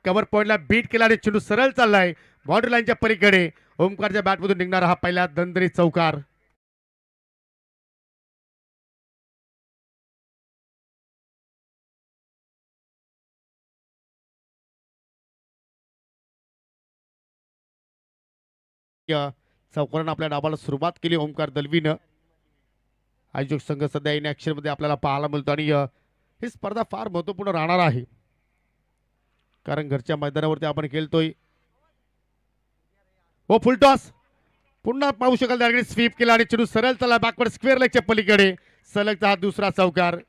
Cover पॉइंटला bit केला आणि चेंडू सरळ चाललाय बाउंड्री लाईनच्या पलीकडे. ओमकारच्या बॅटमधून निघणारा हा पहिला दणदणीत चौकार. चौकारानं आपल्या डावाला सुरुवात केली ओमकार दलवीनं. आयोजक संघ सध्या इन ऍक्शन मध्ये आपल्याला पाहायला मिळतो आणि ही स्पर्धा फार महत्वपूर्ण राहणार आहे, कारण घरच्या मैदानावरती आपण खेळतोय. हो फुलटॉस पुन्हा पाहू शकाल त्याकडे स्वीप केला आणि चेंडू सरळ चला बॅकवर्ड स्क्वेअर लेगच्या पलीकडे. सलगचा हा दुसरा चौकार.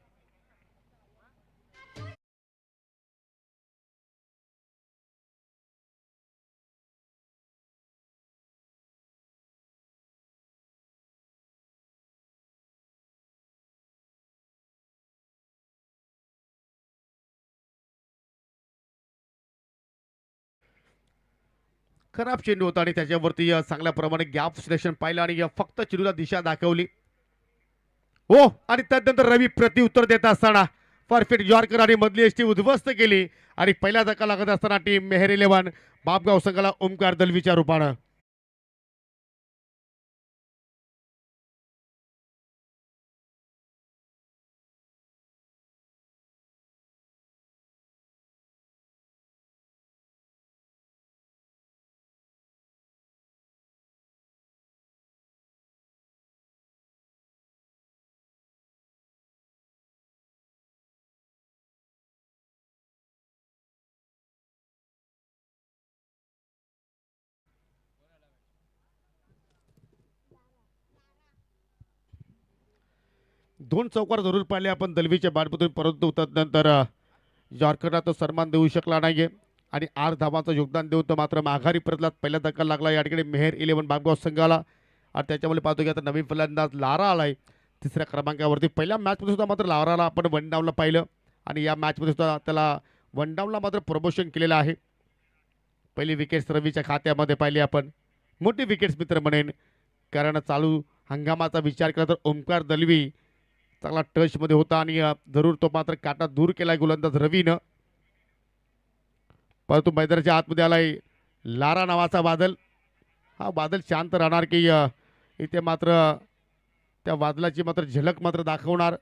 खराब चेंडू होता आणि त्याच्यावरती चांगल्या प्रमाणे गॅप सिलेक्शन पाहिलं आणि फक्त चेंडूला दिशा दाखवली. हो आणि त्यानंतर रवी प्रत्युत्तर देत असताना परफेक्ट यॉर्कर आणि मधली एसटी उद्ध्वस्त केली आणि पहिला धक्का लागत असताना टीम मेहर 11 बापगाव संघाला ओमकार दलवीच्या रूपानं. दोन चौकार जरूर पाहिले आपण दलवीच्या बॅटमधून, परंतु त्यानंतर यॉर्करला तो सन्मान देऊ शकला नाहीये आणि 8 धावांचं योगदान देऊन तो मात्र माघारी परतला. पहिला धक्का लागला या ठिकाणी मेहर 11 बापगाव संघाला आणि त्याच्यामुळे पाहतो की आता नवीन फलंदाज लारा आलाय तिसऱ्या क्रमांकावरती. पहिल्या मॅचमध्ये सुद्धा मात्र लाराला आपण वन डाऊनला पाहिलं आणि या मॅचमध्ये सुद्धा त्याला वन डाऊनला मात्र प्रमोशन केलेलं आहे. पहिली विकेट्स रवीच्या खात्यामध्ये पाहिली आपण, मोठी विकेट्स मित्र म्हणेन, कारण चालू हंगामाचा विचार केला तर ओमकार दलवी चांगला टचमध्ये होता आणि जरूर तो मात्र काटा दूर केला गोलंदाज रवीनं. परंतु मैदानाच्या आतमध्ये आलाय लारा नावाचा बादल. हा बादल शांत राहणार की इथे मात्र त्या वादलाची मात्र झलक मात्र दाखवणार.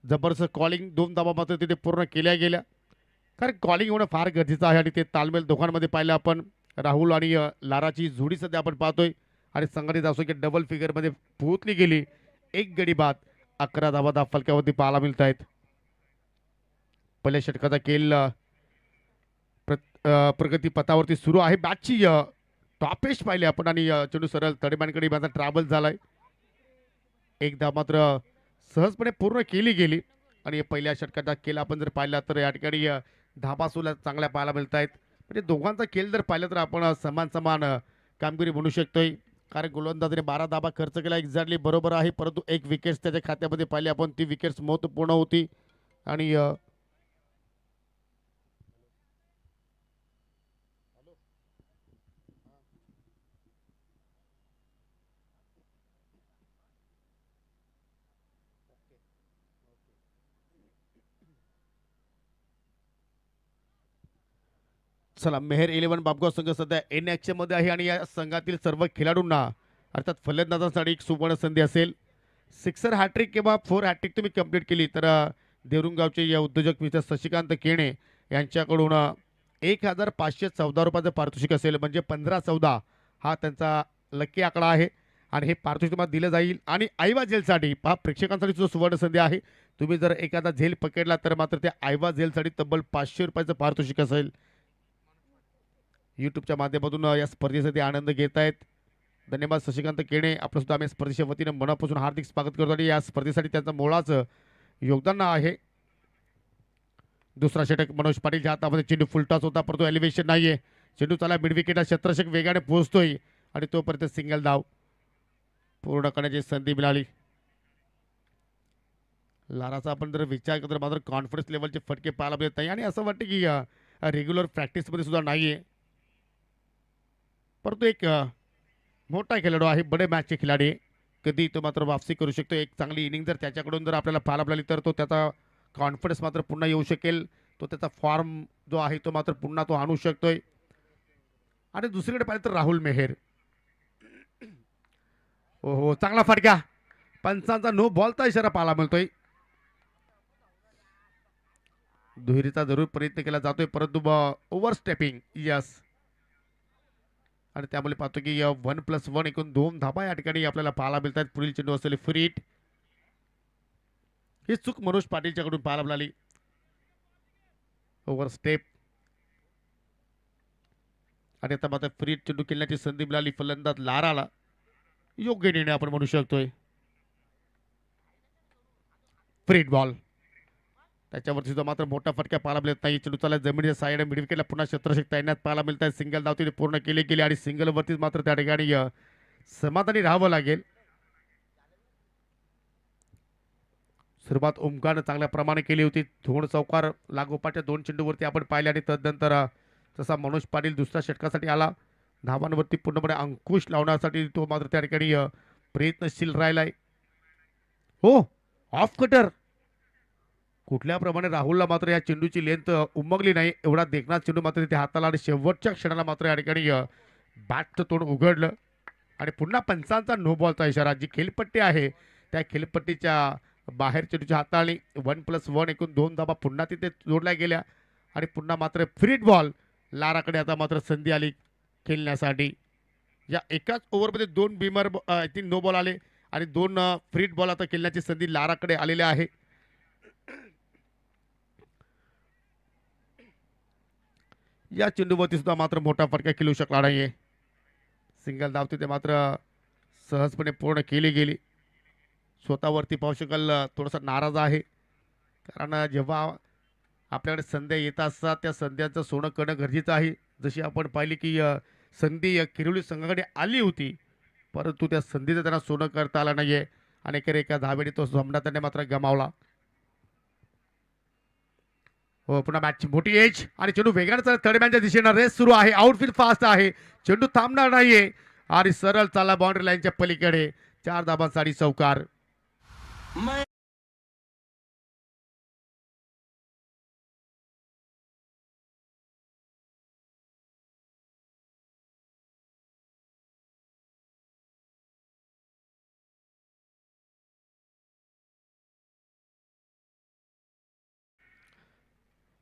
जबरदस्त कॉलिंग 2 धावा मात्र तिथे पूर्ण केल्या गेल्या, कारण कॉलिंग होणं फार गरजेचं आहे आणि ते तालमेल दोघांमध्ये पाहिलं आपण. राहुल आणि लाराची जोडी सध्या आपण पाहतोय आणि संघटित असो की डबल फिगरमध्ये पोहोचली गेली. एक गडी बाद 11 धावा फलक्यावरती पाहायला मिळत आहेत. पहिल्या षटकाचा खेळ प्रगती पथावरती सुरू आहे. बॅटची टॉपेश पाहिली आपण आणि चेंडू सरळ तडीमांकडे माझा ट्रॅव्हल झालाय. एक धाव मात्र सहजपणे पूर्ण केली गेली आणि पहिल्या षटकाचा खेळ आपण जर पाहिला तर या ठिकाणी धाबा सुद्धा चांगल्या पाहायला मिळत आहेत. म्हणजे दोघांचा खेळ जर पाहिलं तर आपण समान समान कामगिरी म्हणू शकतोय, कारण गोलंदाजाने 12 धाबा खर्च केला एक्झॅक्टली बरोबर आहे, परंतु एक विकेट्स त्याच्या खात्यामध्ये पाहिली आपण, ती विकेट्स महत्त्वपूर्ण होती. आणि चला मेहर 11 बापगाव संघ सध्या एन ॲक्शन मध्ये आहे आणि या संघातील सर्व खेळाडूंना अर्थात फलंदाजांसाठी एक सुवर्ण संधी असेल. सिक्सर हॅट्रिक किंवा 4 हॅट्रिक तुम्ही कंप्लीट केली तर देवरुंगावचे या उद्योजक मित्र शशिकांत केणे यांच्याकडून 1514 रुपयाचं पारितोषिक असेल, म्हणजे 15-14 हा त्यांचा लकी आकडा आहे आणि हे पारितोषिक तुम्हाला दिलं जाईल. आणि आयवा जेलसाठी पहा, प्रेक्षकांसाठी सुद्धा सुवर्ण संधी आहे. तुम्ही जर एखादा झेल पकडला तर मात्र त्या आयवा जेलसाठी तब्बल 500 रुपयाचं पारितोषिक असेल. यूट्यूबच्या माध्यमातून या स्पर्धेसाठी आनंद घेत आहेत. धन्यवाद शशिकांत केणे, आपलं सुद्धा आम्ही स्पर्धेच्या वतीनं मनापासून हार्दिक स्वागत करतो आणि या स्पर्धेसाठी त्यांचं मोलाचं योगदान आहे. दुसरा षटक मनोज पाटीलच्या हातामध्ये, चेंडू फुलटॉस होता परंतु एलिव्हेशन नाहीये. चेंडू चाला मिड विकेटला क्षेत्ररक्षक वेगाने पोहोचतोय आणि तोपर्यंत सिंगल धाव पूर्ण करण्याची संधी मिळाली. लाराचा आपण जर विचार केला तर मात्र कॉन्फिडन्स लेवलचे फटके पाहायला मिळत नाही आणि असं वाटतं की रेग्युलर प्रॅक्टिसमध्ये सुद्धा नाहीये, परंतु एक मोठा खेळाडू आहे, बडे मॅचचे खिलाडी. कधी तो मात्र वापसी करू शकतो. एक चांगली इनिंग जर त्याच्याकडून जर आपल्याला पाहायला मिळाली तर तो त्याचा कॉन्फिडन्स मात्र पुन्हा येऊ शकेल. तो त्याचा फॉर्म जो आहे तो मात्र पुन्हा तो आणू शकतोय. आणि दुसरीकडे पाहिलं तर राहुल मेहेर, हो हो चांगला फटका, पंचांचा नो बॉलचा इशारा पाहायला मिळतोय. दुहेरीचा जरूर प्रयत्न केला जातोय परंतु ओव्हर स्टेपिंग यस. आणि त्यामुळे पाहतो की 1+1 एकूण 2 धाबा या ठिकाणी आपल्याला पाहायला मिळतात. पुढील चेंडू असलेले फ्री हिट, ही चूक मनोज पाटीलच्याकडून पाहायला मिळाली. ओव्हर स्टेप आणि आता मात्र फ्री हिट चेंडू खेळण्याची संधी मिळाली फलंदाज लाराला. योग्य निर्णय आपण म्हणू शकतोय. फ्री हिट बॉल, त्याच्यावरती सुद्धा मात्र मोठा फटका पाहायला मिळत नाही. चेंडू चालला जमिनीच्या साईड मिड विकेटला पुन्हा क्षेत्ररक्षक तैनात पाहायला मिळत आहे. सिंगल धाव तिने पूर्ण केली गेली आणि सिंगल वरतीच मात्र त्या ठिकाणी समाधानी राहावं लागेल. सुरुवात ओमकारनं चांगल्या प्रमाणे केली होती. दोन चौकार लागोपाठच्या 2 चेंडूवरती आपण पाहिले आणि तदनंतर जसा मनोज पाटील दुसऱ्या षटकासाठी आला, धावांवरती पूर्णपणे अंकुश लावण्यासाठी तो मात्र त्या ठिकाणी प्रयत्नशील राहिलाय. हो ऑफ कटर, कुठल्या प्रमाणे राहुलला मात्र या चेंडूची लेंथ उमगली नाही. एवढा देखणा चेंडू मात्र तिथे हाताला आणि शेवटच्या क्षणाला मात्र या ठिकाणी बॅटचं तोंड उघडलं आणि पुन्हा पंचांचा नो बॉलचा इशारा. जी खेळपट्टी आहे त्या खेळपट्टीच्या बाहेर चेंडूच्या हाताळणी 1+1 एकूण 2 धाबा पुन्हा तिथे जोडल्या गेल्या आणि पुन्हा मात्र फ्री बॉल. लाराकडे आता मात्र संधी आली खेळण्यासाठी. या एकाच ओव्हरमध्ये 2 बिमर आय थिंक नो बॉल आले आणि 2 फ्री बॉल आता खेळण्याची संधी लाराकडे आलेल्या आहे. या चेंडूवरती सुद्धा मात्र मोठा फटका खेळू शकला नाहीये. सिंगल धाव तिथे मात्र सहजपणे पूर्ण केली गेली. स्वतःवरती पाहू शकाल थोडासा नाराज आहे, कारण जेव्हा आपल्याकडे संध्या येत असतात त्या संध्याचं सोनं करणं गरजेचं आहे. जशी आपण पाहिली की संधी किरोली संघाकडे आली होती परंतु त्या संधीचं त्यांना सोनं करता आलं नाहीये आणि एका धावेने तो सामना त्याने मात्र गमावला. हो पुन्हा मॅचची मोठी एज आणि चेंडू वेगाने थर्ड मॅनच्या दिशेनं रेस सुरू आहे. आउटफील्ड फास्ट आहे, चेंडू थांबणार नाहीये आणि सरळ चालला बाउंड्री लाईनच्या पलीकडे. 4 धाबांसाठी चौकार.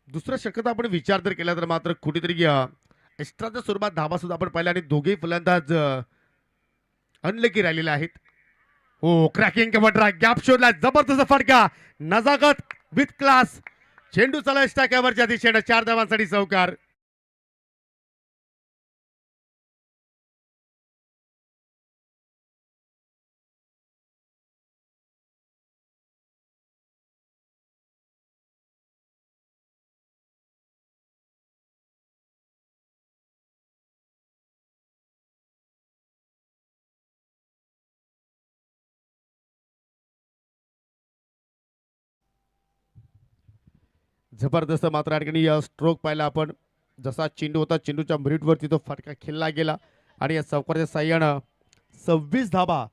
दुसऱ्या षटकात आपण विचार जर केला तर मात्र कुठेतरी एक्स्ट्राच्या स्वरूपात धाबा सुद्धा आपण पाहिला आणि दोघेही फलंदाज अनलकी राहिलेले आहेत. हो क्रॅकिंग कमट्रा गॅप शोधला, जबरदस्त फटका, नजाकत विथ क्लास. चेंडू चला स्टाकावरच्या दिशेनं 4 धावांसाठी चौकार. जबरदस्त मात्र या ठिकाणी स्ट्रोक पाहिला आपण. जसा चेंडू होता चेंडूच्या मिरिटवरती तो फटका खेळला गेला आणि या चौकारच्या साह्यानं 26 धाबा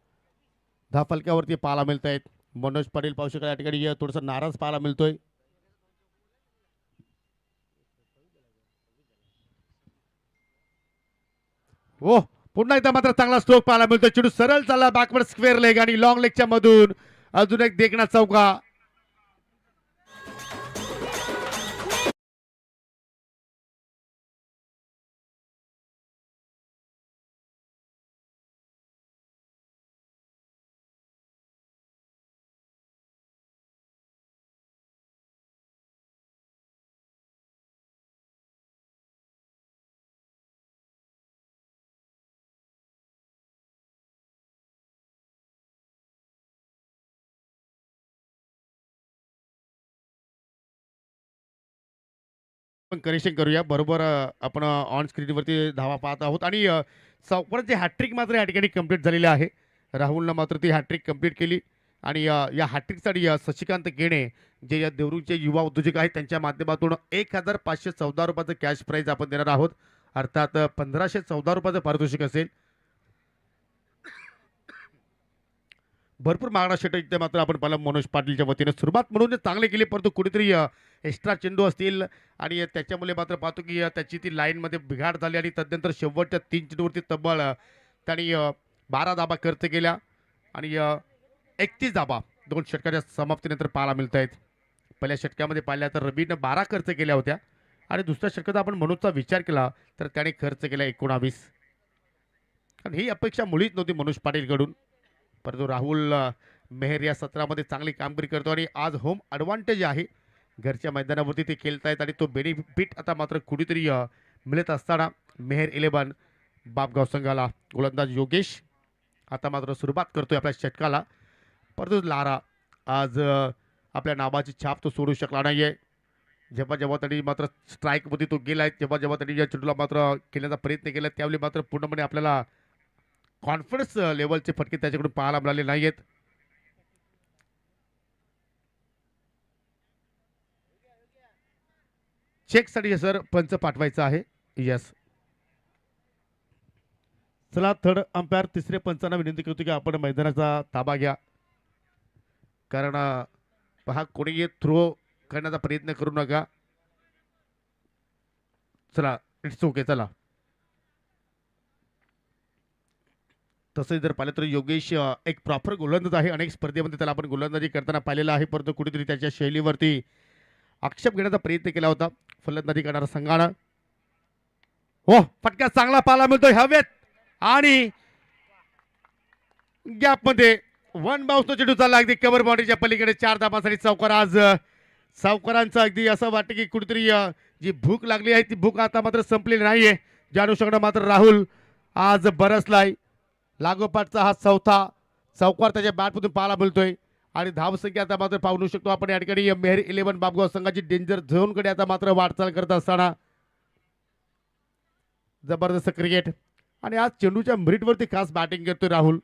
फलक्यावरती पाहायला मिळत आहेत. मनोज पाटील पाहू शकाल या ठिकाणी थोडासा नाराज पाहायला मिळतोय. हो पुन्हा एकदा मात्र चांगला स्ट्रोक पाहायला मिळतो. चेंडू सरळ चालला बॅकवर्ड स्क्वेअर लेग आणि लॉंग लेगच्या मधून अजून एक देखणा चौका. आपण करेक्शन करूया. बरोबर आपण ऑन स्क्रीनवरती धावा पाहत आहोत आणि चौकाराची हॅट्रिक मात्र या ठिकाणी कंप्लीट झालेली आहे. राहुलनं मात्र ती हॅट्रिक कंप्लीट केली आणि या हॅट्रिकसाठी शशिकांत गेणे जे या देवरूचे युवा उद्योजक आहेत त्यांच्या माध्यमातून 1514 रुपयाचं कॅश प्राईज आपण देणार आहोत. अर्थात 1514 रुपयाचं पारितोषिक असेल. भरपूर मागणा षटक इथे मात्र आपण पाहिलं मनोज पाटीलच्या वतीने सुरुवात म्हणून चांगली केली परंतु कुठेतरी एक्स्ट्रा चेंडू असतील आणि त्याच्यामुळे मात्र पाहतो की त्याची ती लाईनमध्ये बिघाड झाली आणि तदनंतर शेवटच्या 3 चेंडूवरती तब्बल त्यांनी 12 धाबा खर्च केल्या आणि 31 धाबा 2 षटकाच्या समाप्तीनंतर पाहायला मिळत आहेत. पहिल्या षटकामध्ये पाहिल्या तर रवीनं 12 खर्च केल्या होत्या आणि दुसऱ्या षटकात आपण मनोजचा विचार केला तर त्याने खर्च केला 19. आणि ही अपेक्षा मुळीच नव्हती मनोज पाटीलकडून. परंतु राहुल मेहर या सत्रामध्ये चांगली कामगिरी करतो आणि आज होम ॲडव्हान्टेज आहे. घरच्या मैदानावरती ते खेळतायत आणि तो बेनिफिट आता मात्र कुठेतरी मिळत असताना मेहर 11 बापगाव संघाला. गोलंदाज योगेश आता मात्र सुरुवात करतोय आपल्या षटकाला. परंतु लारा आज आपल्या नावाची छाप तो सोडू शकला नाहीये. जेव्हा जेव्हा त्यांनी मात्र स्ट्राईकमध्ये तो गेलाय तेव्हा जेव्हा त्यांनी या चेंडूला मात्र खेळण्याचा प्रयत्न केला त्यावेळी मात्र पूर्णपणे आपल्याला कॉन्फिडन्स लेवलचे फटके त्याच्याकडून पाहायला मिळाले नाहीयेत. चेकसाठी सर पंच पाठवायचं आहे. यस, चला थर्ड अंपायर तिसरे पंचांना विनंती करतो की आपण मैदानाचा ताबा घ्या. कारण पहा कोणी थ्रो करण्याचा प्रयत्न करू नका. चला इट्स ओके. चला तसंही जर पाहिलं तर योगेश एक प्रॉपर गोलंदाज आहे. अनेक स्पर्धेमध्ये त्याला आपण गोलंदाजी करताना पाहिलेलं आहे. परंतु कुठेतरी त्याच्या शैलीवरती आक्षेप घेण्याचा प्रयत्न केला होता फलंदाजी करणारा संघानं. हो, फटका चांगला पाहायला मिळतोय हवेत आणि गॅपमध्ये वन बाउन्स चेंडू चालला अगदी कव्हर बाउंड्रीच्या पलीकडे. 4 धाबांसाठी चौकार. आज सावकारांचं अगदी असं वाटतं की कुठेतरी जी भूक लागली आहे ती भूक आता मात्र संपलेली नाहीये. ज्या अनुषंगानं मात्र राहुल आज बरसलाय. लागोपाठचा हा चौथा चौकार त्याच्या बॅटमधून पाहायला मिळतोय आणि धावसंख्या आता मात्र पाहू शकतो आपण या ठिकाणी मेहर 11 बापगाव संघाची डेंजर झोनकडे आता मात्र वाटचाल करत असताना जबरदस्त क्रिकेट आणि आज चेंडूच्या मिरिटवरती खास बॅटिंग करतोय राहुल.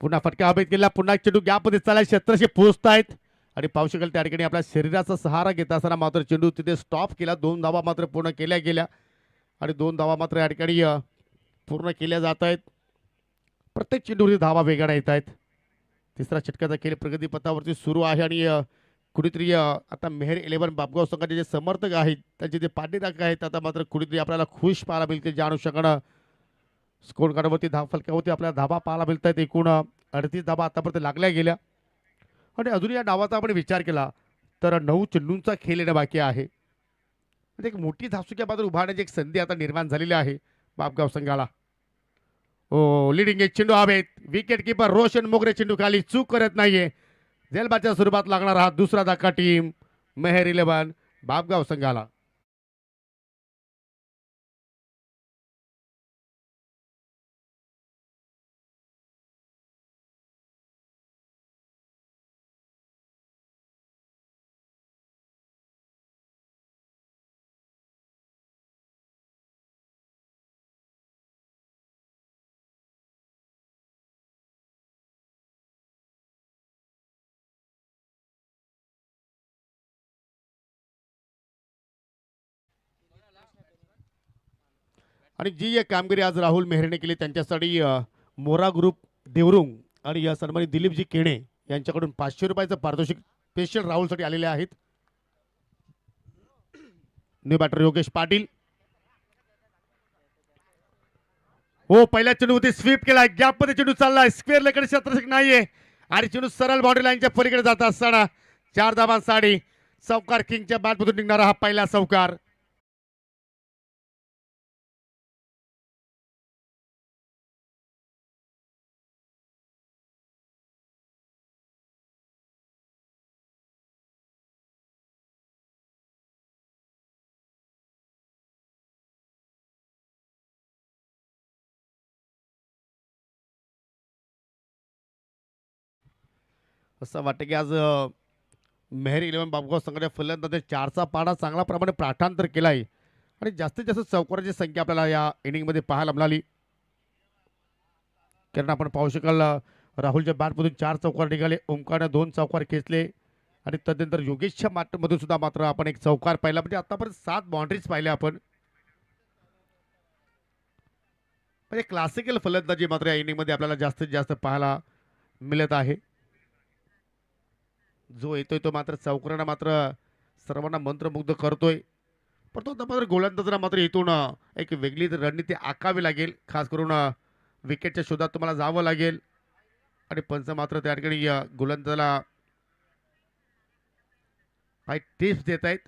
पुन्हा फटका हवेत गेला. पुन्हा चेंडू गॅपमध्ये चालाय. क्षेत्राशी पोहोचतायत आणि पाहू शकाल त्या ठिकाणी आपल्या शरीराचा सहारा घेत असताना मात्र चेंडू तिथे स्टॉप केला. 2 धावा मात्र पूर्ण केल्या गेल्या आणि 2 धावा मात्र या ठिकाणी पूर्ण केल्या जात आहेत. प्रत्येक चेंडूवरती धावा वेगाने येत आहेत. तिसरा षटकाचा खेळ प्रगतीपथावरती सुरू आहे आणि कुठेतरी आता मेहर 11 बापगाव संघाचे जे समर्थक आहेत त्यांचे जे पाठीराख आहेत आता मात्र कुठेतरी आपल्याला खुश पाहायला मिळते. ज्या अनुषंगानं स्कोर कार्डवरती धाव फलकावरती आपल्याला धाबा पाहायला मिळत आहेत. एकूण 38 धाबा आतापर्यंत लागल्या गेल्या आणि अजून या डावाचा आपण विचार केला तर 9 चेंडूंचा खेळ येणं बाकी आहे. म्हणजे एक मोठी धावसंख्या मात्र उभारण्याची एक संधी आता निर्माण झालेली आहे बापगाव संघाला. हो, लिडिंग एक चेंडू हवेत. विकेट किपर रोशन मोगरे चेंडू खाली चूक करत नाहीये. झेलबाच्या स्वरूपात लागणार हा दुसरा धक्का टीम मेहर 11 बापगाव संघाला. आणि जी एक कामगिरी आज राहुल मेहरने केली त्यांच्यासाठी मोरा ग्रुप देवरुंग आणि या सन्मानित दिलीपजी केणे यांच्याकडून 500 रुपयाचं पारितोषिक स्पेशल राहुलसाठी आलेले आहेत. New batter Yogesh Patil. हो, पहिल्या चेंडूमध्ये स्वीप केला. गॅपमध्ये चेंडू चाललाय. स्क्वेअर लेकडे क्षेत्ररक्षक नाहीये आणि चेंडू सरळ बाउंड्री लाईनच्या पलीकडे जात असताना 4 धाबांसाठी चौकार किंगच्या बॅटमधून निघणारा हा पहिला चौकार. असं वाटतं की आज मेहर 11 बापगाव संघाच्या फलंदाजाने 4चा पाडा चांगल्या प्रमाणे पाठांतर केला आहे आणि जास्तीत जास्त चौकाराची संख्या आपल्याला या इनिंगमध्ये पाहायला मिळाली. कारण आपण पाहू शकाल राहुलच्या बॅटमधून 4 चौकार निघाले. ओमकारने 2 चौकार खेचले आणि तदनंतर योगेशच्या माध्यमातून सुद्धा मात्र आपण एक चौकार पाहिला, म्हणजे आतापर्यंत 7 बाउंड्रीज पाहिल्या आपण. म्हणजे क्लासिकल फलंदाजी मात्र या इनिंगमध्ये आपल्याला जास्तीत जास्त पाहायला मिळत आहे. जो येतोय तो मात्र चौकारांना मात्र सर्वांना मंत्रमुग्ध करतोय. पण तो आता मात्र गोलंदाजांना मात्र इथून एक वेगळी रणनीती आखावी लागेल. खास करून विकेटच्या शोधात तुम्हाला जावं लागेल. आणि पंच मात्र त्या ठिकाणी गोलंदाजाला काही टिप्स देत आहेत.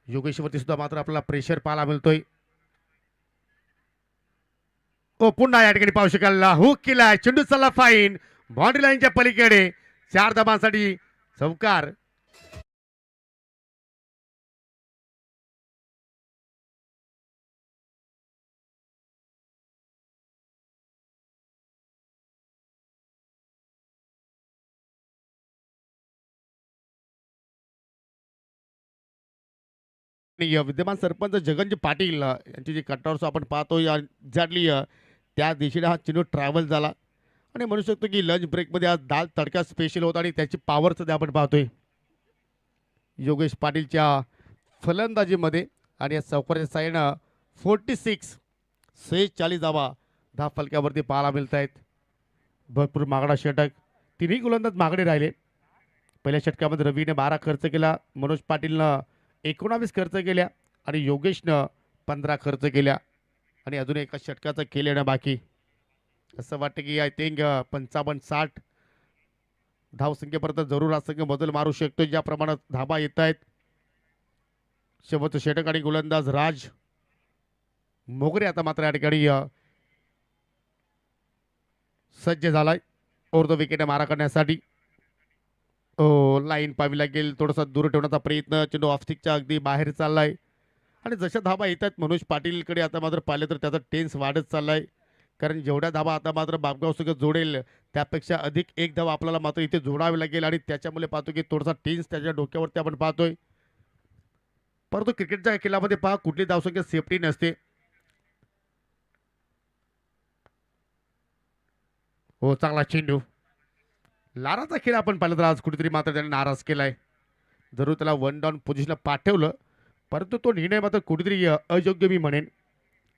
योगेशवरती सुद्धा मात्र आपल्याला प्रेशर पाहायला मिळतोय. ओ पुन्हा या ठिकाणी पाहू शकाल हुक केलाय, चेंडू चालला फाईन बाउंड्री लाईनच्या पलीकडे. 4 धाबांसाठी चौकार. आणि विद्यमान सरपंच जगनजी पाटील यांची जी कटावर आपण पाहतो एक्झॅक्टली त्या दिशेने हा चेंडू ट्रॅव्हल झाला. आणि म्हणू शकतो की लंच ब्रेकमध्ये आज दाल तडका स्पेशल होता आणि त्याची पॉवर सध्या आपण पाहतोय योगेश पाटीलच्या फलंदाजीमध्ये. आणि या चौकाराच्या साईडनं 46 धावा फलक्यावरती पाहायला मिळत आहेत. भरपूर मागडा षटक, तिन्ही गोलंदाज मागडे राहिले. पहिल्या षटकामध्ये रवीने 12 खर्च केला, मनोज पाटीलनं 19 खर्च केल्या आणि योगेशनं 15 खर्च केल्या. आणि अजून एका षटकाचं केलेलं बाकी. असं वाटतं की आय थिंक 55-60 धावसंख्येपर्यंत जरूर हा संघ बदल मारू शकतो ज्या प्रमाणात धाबा येत आहेत. शेवटचं षटक आणि गोलंदाज राज मोगरे आता मात्र या ठिकाणी सज्ज झालाय अर्ध विकेट मारा करण्यासाठी. लाईन पाहावी लागेल, थोडासा दूर ठेवण्याचा प्रयत्न, चेंडू ऑफस्टिकच्या अगदी बाहेर चाललाय. आणि जशा धाबा येत आहेत मनोज पाटीलकडे आता मात्र पाहिले तर त्याचा टेन्स वाढत चाललाय. कारण जेवढ्या धाबा आता मात्र बापगाव सगळं जोडेल त्यापेक्षा अधिक एक धावा आपल्याला मात्र इथे जोडावी लागेल. आणि त्याच्यामुळे पाहतो की थोडासा टेन्स त्याच्या डोक्यावरती आपण पाहतोय. परंतु क्रिकेटच्या खेळामध्ये पहा कुठली धावसंख्या सेफ्टी नसते. हो चांगला चेंडू. लाराचा खेळ आपण पाहिलं तर आज कुठेतरी मात्र त्याने नाराज केलाय. जरूर त्याला वन डाऊन पोझिशनला पाठवलं, परंतु तो निर्णय मात्र कुठेतरी अयोग्य मी म्हणेन.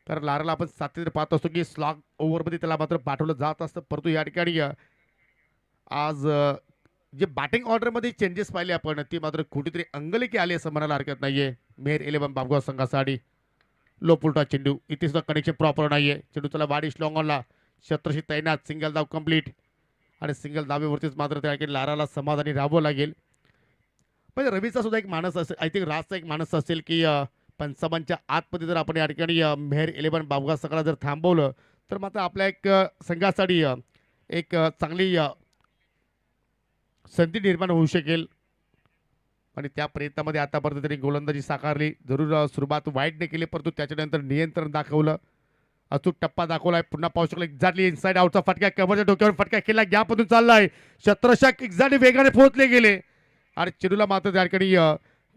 कारण लाराला आपण सातत्याने पाहत असतो की स्लॉग ओव्हरमध्ये त्याला मात्र पाठवलं जात असतं. परंतु या ठिकाणी आज जे बॅटिंग ऑर्डरमध्ये चेंजेस पाहिले आपण ती मात्र कुठेतरी अंगलेखी आली असं म्हणायला हरकत नाहीये. मेहर 11 बापगाव संघासाठी लो पुलटा चेंडू, इथे सुद्धा कनेक्शन प्रॉपर नाहीये. चेंडू त्याला वाडिश लॉंग ऑनला, शत्रशी तैनात, सिंगल धाव कंप्लीट. आणि सिंगल धावेवरतीच मात्र त्या ठिकाणी लाराला समाधानी राहावं लागेल. म्हणजे रवीचा सुद्धा एक माणूस असेल, आय थिंक राजचा एक माणूस असेल की 55च्या आतमध्ये जर आपण या ठिकाणी मेहर 11 बापगाव संघाला जर थांबवलं तर मात्र आपल्या एक संघासाठी एक चांगली संधी निर्माण होऊ शकेल. आणि त्या प्रयत्नामध्ये आतापर्यंत त्यांनी गोलंदाजी साकारली. जरूर सुरुवात वाईटने केली, परंतु त्याच्यानंतर नियंत्रण दाखवलं, अचूक टप्पा दाखवलाय. पुन्हा पाहू शकलो एक्झॅक्टली इनसाइड आउटचा फटका, कमरच्या डोक्यावर फटका केला, गॅपमधून चाललाय. शत्रशक एक्झॅक्टली वेगाने पोहोचले गेले आणि चेंडूला मात्र त्या ठिकाणी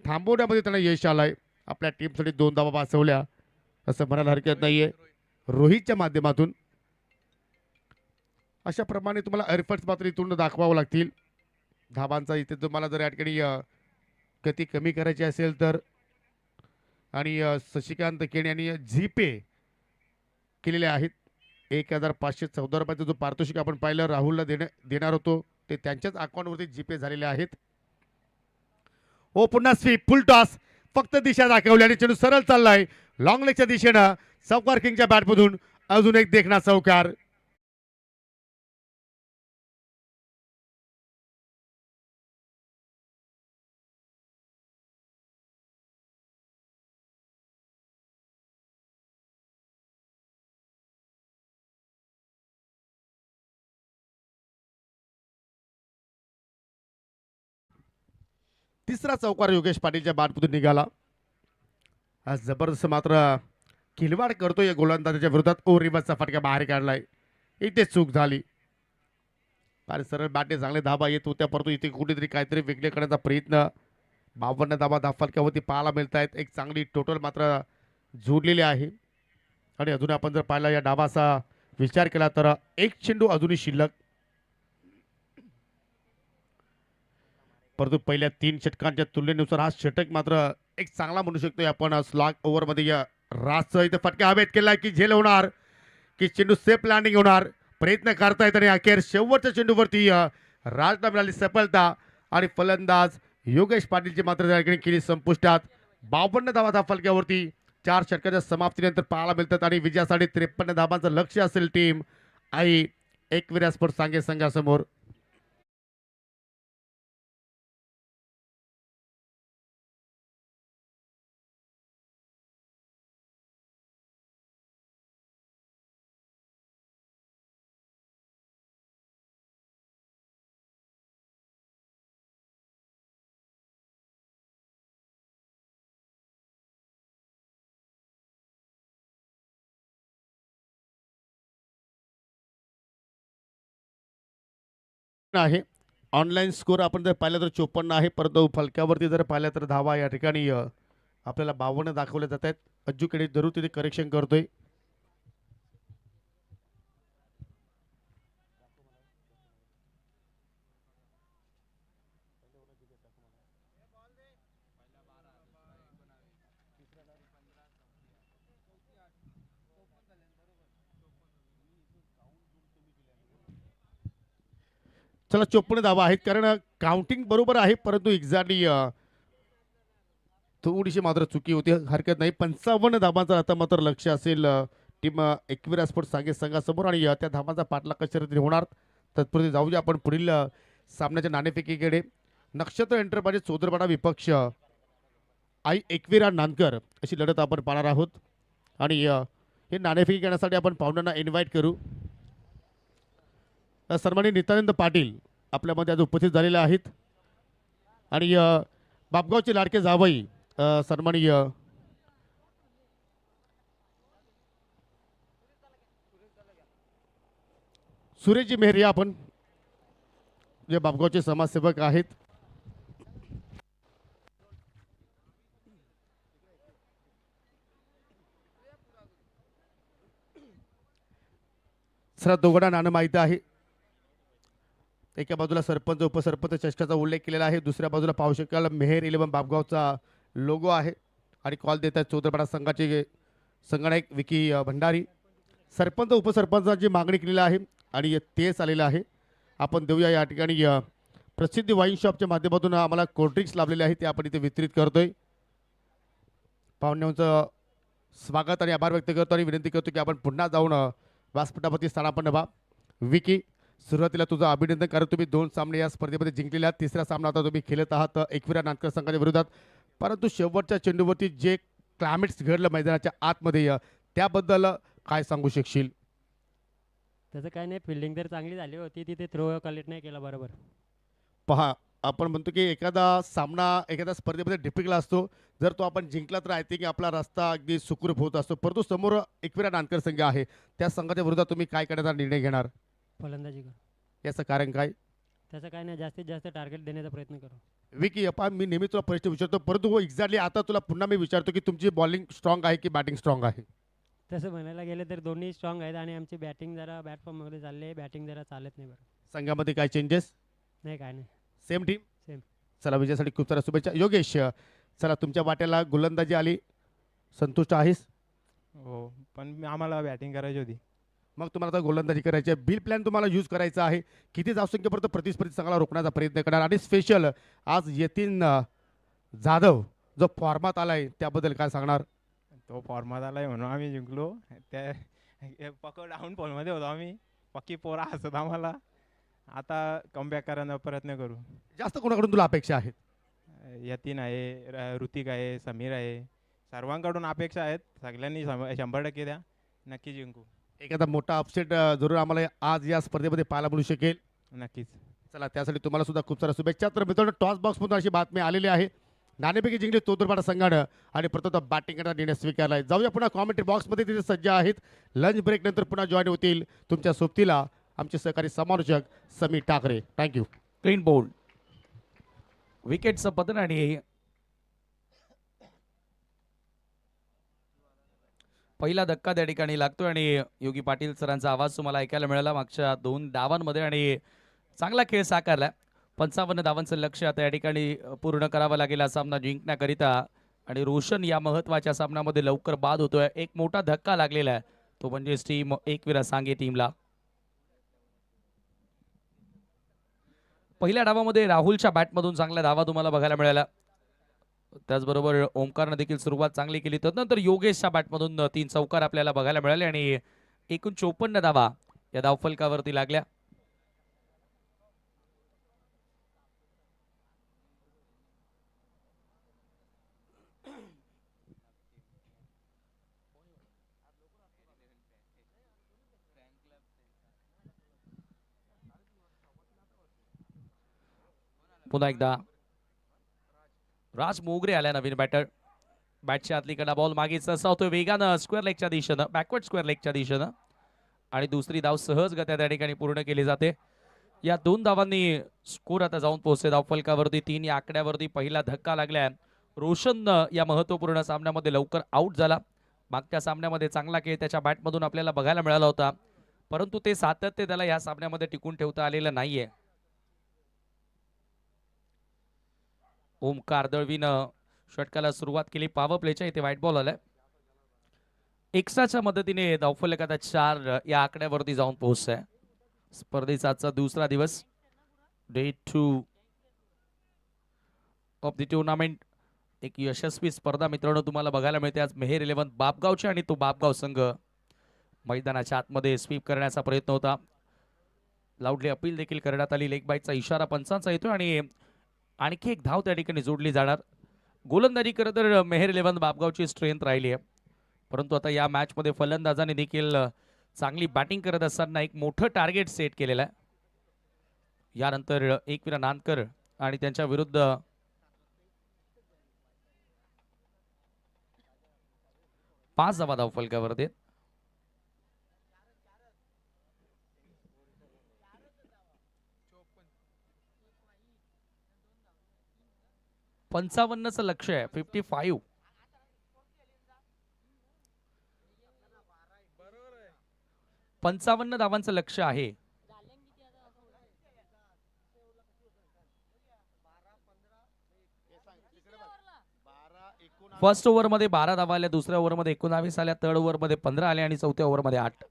थांबवण्यामध्ये त्यांना यश आलंय. आपल्या टीमसाठी 2 धावा वाचवल्या असं म्हणायला हरकत नाहीये रोहितच्या माध्यमातून. अशा प्रमाणे तुम्हाला एफर्ट्स मात्र इथून दाखवावं लागतील धाबांचा. इथे तुम्हाला जर या ठिकाणी गती कमी करायची असेल तर. आणि शशिकांत केण यांनी जीपे केलेले आहेत. 1514 रुपयाचा जो पारितोषिक आपण पाहिलं राहुलला देणार होतो ते त्यांच्याच अकाउंटवरती जीपे झालेले आहेत. हो पुन्हा स्वीप, फुल टॉस, फक्त दिशा दाखवली आणि चेंडू सरळ चाललाय लॉंग लेगच्या दिशेनं. चौकार किंगच्या बॅटमधून अजून एक देखना चौकार. तिसरा चौकार योगेश पाटीलच्या बॅटमधून निघाला. आज जबरदस्त मात्र खिलवाड करतोय गोलंदाजाच्या विरोधात. रिवर्सचा फटका बाहेर काढलाय, इथे चूक झाली. आणि सरळ बॅटने चांगले धाबा येत होत्या, परंतु इथे कुठेतरी काहीतरी वेगळे करण्याचा प्रयत्न. 52 धाबा फलक्यावरती पाहायला मिळत आहेत. एक चांगली टोटल मात्र जोडलेले आहे. आणि अजून आपण जर पाहिला या डावाचा विचार केला तर एक चेंडू अजूनही शिल्लक, परंतु पहिल्या 3 षटकांच्या तुलनेनुसार हा षटक मात्र एक चांगला म्हणू शकतो आपण. स्लॉग ओव्हरमध्ये या राजचं इथे फटका हवेत केला की झेल होणार की चेंडू सेफ लँडिंग होणार, प्रयत्न करतायत आणि अखेर शेवटच्या चेंडूवरती राजला मिळाली सफलता आणि फलंदाज योगेश पाटीलची मात्र त्या ठिकाणी केली संपुष्टात. 52 धावाचा फलक्यावरती 4 षटकाच्या समाप्तीनंतर पाहायला मिळतात आणि विजयासाठी 53 धावांचं लक्ष्य असेल टीम आई एकविरा स्पोर्ट्स सांगे संघासमोर. आहे ऑनलाईन स्कोर आपण जर पाहिलं तर 54 आहे, परंतु फलक्यावरती जर पाहिलं तर धावा या ठिकाणी आपल्याला 52 दाखवल्या जात आहेत. अज्जूकडे जरूर तिथे करेक्शन करतोय. चला 54 धावा आहेत, कारण काउंटिंग बरोबर आहे, परंतु एक्झॅक्टली थोडीशी मात्र चुकी होती. हरकत नाही. 55 धावांचा आता मात्र लक्ष असेल टीम एकविरा स्पोर्ट्स सांगे संघासमोर आणि त्या धावांचा पाठलाग कशा रीतीने होणार तत्पूर्वी जाऊया आपण पुढील सामन्याच्या नाणेफेकीकडे. नक्षत्र एंटरप्राइजेस चौदरपाडा विपक्ष आई एकविरा नानकर अशी लढत आपण पाहणार आहोत. आणि हे नाणेफेकी घेण्यासाठी आपण पाहुण्यांना इन्व्हाइट करू. सन्माननीय नित्यानंद पाटील आपल्यामध्ये आज उपस्थित झालेले आहेत आणि बापगावचे लाडके जावई सन्माननीय सुरेशजी मेहरिया आपण जे बापगावचे समाजसेवक आहेत. सर दोघांना नाणं माहिती आहे. एका बाजूला सरपंच उपसरपंच चषकाचा उल्लेख केलेला आहे, दुसऱ्या बाजूला पाहू शकाल मेहेर 11 बापगावचा लोगो आहे आणि कॉल देत आहेत चौदरपाडा संघाचे संगणक विकी भंडारी. सरपंच उपसरपंचाची मागणी केलेली आहे आणि तेच आलेलं आहे. आपण देऊया या ठिकाणी प्रसिद्धी वाईन शॉपच्या माध्यमातून आम्हाला कोल्ड्रिंक्स लाभलेले आहे ते आपण इथे वितरित करतोय. पाहुण्यांचं स्वागत आणि आभार व्यक्त करतो आणि विनंती करतो की आपण पुन्हा जाऊन व्यासपीठावरती स्थानापन्न व्हा. विकी, सुरुवातीला तुझं अभिनंदन, कारण तुम्ही 2 सामने या स्पर्धेमध्ये जिंकलेले आहात. तिसरा सामना आता तुम्ही खेळत आहात एकविरा नानकर संघाच्या विरोधात, परंतु शेवटच्या चेंडूवरती जे क्लायमेट्स घडलं मैदानाच्या आतमध्ये त्याबद्दल काय सांगू शकशील? तसं काही नाही, फिल्डिंग तर चांगली झाली होती, तिथे थ्रो कलेक्ट नाही केला बरोबर. पहा, आपण म्हणतो की एखादा सामना एखाद्या स्पर्धेमध्ये डिफिकल्ट असतो, जर तो आपण जिंकला तर आय थिंक आपला रस्ता अगदी सुखरूप होत असतो, परंतु समोर एकविरा नानकर संघ आहे, त्या संघाच्या विरोधात तुम्ही काय करण्याचा निर्णय घेणार? फलंदाजी कर. याचं कारण काय? तसं काही नाही, जास्तीत जास्त टार्गेट देण्याचा प्रयत्न करू. विकी अप्पा, मी नेहमी तुला प्रश्न विचारतो, परंतु हो एक्झॅक्टली आता तुला पुन्हा मी विचारतो की तुमची बॉलिंग स्ट्रॉंग आहे की बॅटिंग स्ट्रॉंग आहे? तसं म्हणायला गेलं तर दोन्ही स्ट्रॉंग आहेत आणि आमची बॅटिंग जरा बॅट फॉर्ममध्ये चालली आहे, बॅटिंग जरा चालत नाही बरं. संघामध्ये काय चेंजेस? नाही, काय नाही. Same team. सेम. चला, विजयासाठी खूप साऱ्या शुभेच्छा. योगेश, चला तुमच्या वाट्याला गोलंदाजी आली, संतुष्ट आहेस? हो, पण आम्हाला बॅटिंग करायची होती. मग तुम्हाला आता गोलंदाजी करायची आहे, बिल प्लॅन तुम्हाला यूज करायचा आहे. किती धावसंख्येपर्यंत प्रतिस्पर्धी संघाला रोखण्याचा प्रयत्न करणार आणि स्पेशल आज यतीन जाधव जो फॉर्मात आलाय त्याबद्दल काय सांगणार? तो फॉर्मात आलाय म्हणून आम्ही जिंकलो. त्या पकड डाऊन फॉलमध्ये होतो आम्ही, पक्की पोरा हसत आम्हाला. आता कमबॅक करायचा प्रयत्न करू. जास्त कोणाकडून तुला अपेक्षा आहेत? यतीन आहे, ऋतिक आहे, समीर आहे, सर्वांकडून अपेक्षा आहेत. सगळ्यांनी 100% द्या, नक्की जिंकू. एखादा मोठा अपसेट जरूर आम्हाला आज या स्पर्धेमध्ये पाहायला मिळू शकेल. नक्कीच. चला, त्यासाठी तुम्हाला सुद्धा खूप साऱ्या शुभेच्छा. तर मित्रांनो, टॉस बॉक्समधून अशी बातमी आलेली आहे, नाणेफेकी जिंकली चौदरपाडा संघानं आणि प्रथम बॅटिंग करण्याचा निर्णय स्वीकारलाय. जाऊया पुन्हा कॉमेंट्री बॉक्समध्ये, तिथे सज्ज आहेत. लंच ब्रेक नंतर पुन्हा जॉईन होतील तुमच्या सोबतीला आमचे सहकारी समालोचक Sameer Thackeray. Thank you. Clean bold विकेटचं पतन आणि पहिला धक्का त्या ठिकाणी लागतोय आणि योगी पाटील सरांचा आवाज तुम्हाला ऐकायला मिळाला मागच्या 2 डावांमध्ये आणि चांगला खेळ साकारला. 55 धावांचं लक्ष्य आता या ठिकाणी पूर्ण करावं लागेल हा सामना जिंकण्याकरिता आणि रोशन या महत्वाच्या सामन्यामध्ये लवकर बाद होतोय. एक मोठा धक्का लागलेला आहे तो म्हणजे टीम एकविरा सांगे टीमला. पहिल्या डावामध्ये राहुलच्या बॅटमधून चांगल्या धावा तुम्हाला बघायला मिळाल्या. त्याचबरोबर ओमकारनं देखील सुरुवात चांगली केली. तदनंतर योगेशच्या बॅटमधून 3 चौकार आपल्याला बघायला मिळाले आणि एकूण 54 धावा या धावफलकावरती लागल्या. पुन्हा एकदा राज मोगरे आल्या नवीन बॅटर. बॅटच्या आतलीकडे बॉल मागेच असा होतो वेगानं स्क्वेअर लेगच्या दिशेनं बॅकवर्ड स्क्वेअर लेगच्या दिशेनं आणि दुसरी धाव सहजगत्या त्या ठिकाणी पूर्ण केली जाते. या 2 धावांनी स्कोर आता जाऊन पोहोचते धावफलकावरती 3 या आकड्यावरती. पहिला धक्का लागलाय. रोशन या महत्वपूर्ण सामन्यामध्ये लवकर आउट झाला. मागच्या सामन्यामध्ये चांगला खेळ त्याच्या बॅटमधून आपल्याला बघायला मिळाला होता परंतु ते सातत्य त्याला या सामन्यामध्ये टिकून ठेवता आलेलं नाहीये. ओमकार दळवीनं षटकाला सुरुवात केली. पॉवर प्लेच्या इथे व्हाईट बॉल आलाय. एक्स्ट्राच्या मदतीने धावफलक आता 4 या आकड्यावरती जाऊन पोहोचतोय. स्पर्धेचा आजचा दुसरा दिवस डे 2 ऑफ द टुर्नामेंट. एक यशस्वी स्पर्धा मित्रांनो तुम्हाला बघायला मिळते आज मेहेर 11 बापगावचे आणि तो बापगाव संघ मैदानाच्या आतमध्ये स्वीप करण्याचा प्रयत्न होता. लाऊडली अपील देखील करण्यात आली. लेग बाईटचा इशारा पंचांचा येतो आणि आणखी एक धाव त्या ठिकाणी जोडली जाणार. गोलंदाजी खरं तर मेहेर 11 बापगावची स्ट्रेंथ राहिली आहे परंतु आता या मॅच मध्ये फलंदाजाने देखील चांगली बॅटिंग करत असताना एक मोठं टार्गेट सेट केलेलं आहे. यानंतर एकविरा नानकर आणि त्यांच्या विरुद्ध 5 धावा धावफलकावरती. पंचावन्नचं लक्ष आहे 55. पंचावन्न धावांचं लक्ष आहे. फर्स्ट ओव्हर मध्ये 12 धावा आल्या. दुसऱ्या ओव्हर मध्ये 19 आल्या. थर्ड ओव्हर मध्ये 15 आल्या आणि चौथ्या ओव्हर मध्ये 8.